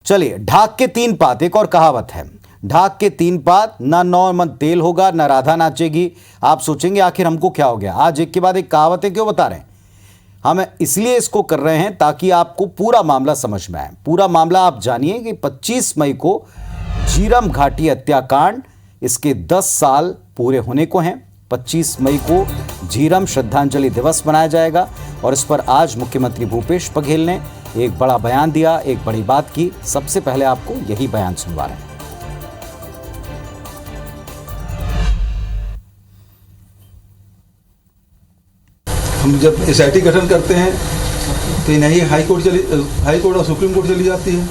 चलिए, ढाक के तीन पात, एक और कहावत है, ढाक के तीन पात, ना नॉर्मल तेल होगा ना राधा नाचेगी। आप सोचेंगे आखिर हमको क्या हो गया, आज एक के बाद एक कहावतें क्यों बता रहे हैं। हम इसलिए इसको कर रहे हैं ताकि आपको पूरा मामला समझ में आए। पूरा मामला आप जानिए कि 25 मई को झीरम घाटी हत्याकांड, इसके 10 साल पूरे होने को हैं। 25 मई को झीरम श्रद्धांजलि दिवस मनाया जाएगा और इस पर आज मुख्यमंत्री भूपेश बघेल ने एक बड़ा बयान दिया, एक बड़ी बात की। सबसे पहले आपको यही बयान सुनवा रहे हैं। हम जब एसआईटी गठन करते हैं तो नहीं हाई कोर्ट और सुप्रीम कोर्ट चली जाती है।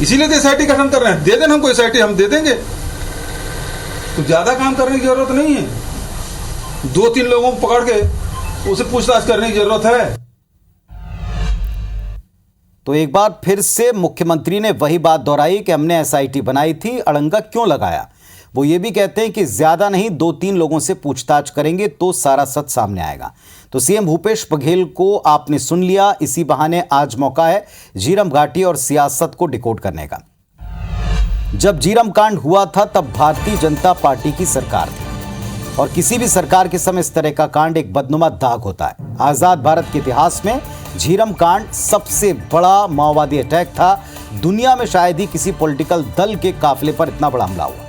इसीलिए तो एसआईटी गठन कर रहे हैं। दे देना हमको एसआईटी, हम दे देंगे। तो ज्यादा काम करने की जरूरत नहीं है। 2-3 लोगों को पकड़ के उसे पूछताछ करने की जरूरत है। तो एक बार फिर से मुख्यमंत्री ने वही बात दोहराई कि हमने एसआईटी बनाई थी, अड़ंगा क्यों लगाया। वो ये भी कहते हैं कि ज्यादा नहीं, 2-3 लोगों से पूछताछ करेंगे तो सारा सच सामने आएगा। तो सीएम भूपेश बघेल को आपने सुन लिया। इसी बहाने आज मौका है झीरम घाटी और सियासत को डिकोड करने का। जब झीरम कांड हुआ था तब भारतीय जनता पार्टी की सरकार थी और किसी भी सरकार के समय इस तरह का कांड एक बदनुमा दाग होता है। आजाद भारत के इतिहास में झीरम कांड सबसे बड़ा माओवादी अटैक था। दुनिया में शायद ही किसी पॉलिटिकल दल के काफिले पर इतना बड़ा हमला हुआ।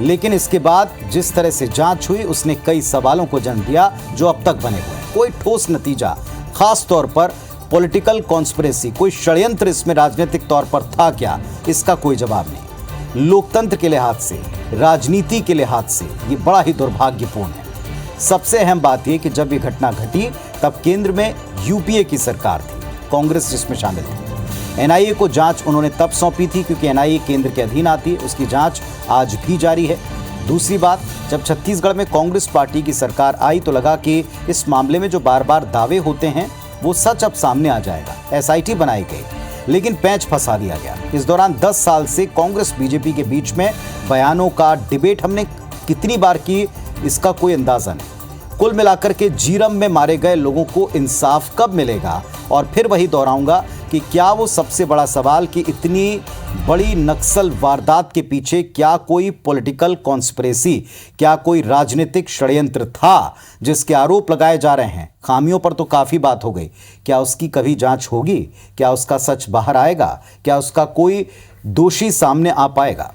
लेकिन इसके बाद जिस तरह से जांच हुई उसने कई सवालों को जन्म दिया जो अब तक बने हुए हैं। कोई ठोस नतीजा, खास तौर पर पॉलिटिकल कॉन्स्पिरेसी, कोई षड्यंत्र इसमें राजनीतिक तौर पर था क्या, इसका कोई जवाब नहीं। लोकतंत्र के लिहाज से, राजनीति के लिहाज से ये बड़ा ही दुर्भाग्यपूर्ण है। सबसे अहम बात यह कि जब ये घटना घटी तब केंद्र में यूपीए की सरकार थी, कांग्रेस जिसमें शामिल थी। एनआईए को जांच उन्होंने तब सौंपी थी क्योंकि एनआईए केंद्र के अधीन आती है। उसकी जांच आज भी जारी है। दूसरी बात, जब छत्तीसगढ़ में कांग्रेस पार्टी की सरकार आई तो लगा कि इस मामले में जो बार बार दावे होते हैं वो सच अब सामने आ जाएगा। एसआईटी बनाई गई लेकिन पैंच फंसा दिया गया। इस दौरान 10 साल से कांग्रेस बीजेपी के बीच में बयानों का डिबेट हमने कितनी बार की, इसका कोई अंदाजा नहीं। कुल मिलाकर के झीरम में मारे गए लोगों को इंसाफ कब मिलेगा। और फिर वही दोहराऊंगा कि क्या वो सबसे बड़ा सवाल कि इतनी बड़ी नक्सल वारदात के पीछे क्या कोई पॉलिटिकल कॉन्स्पिरेसी, क्या कोई राजनीतिक षड्यंत्र था जिसके आरोप लगाए जा रहे हैं। खामियों पर तो काफ़ी बात हो गई, क्या उसकी कभी जांच होगी, क्या उसका सच बाहर आएगा, क्या उसका कोई दोषी सामने आ पाएगा।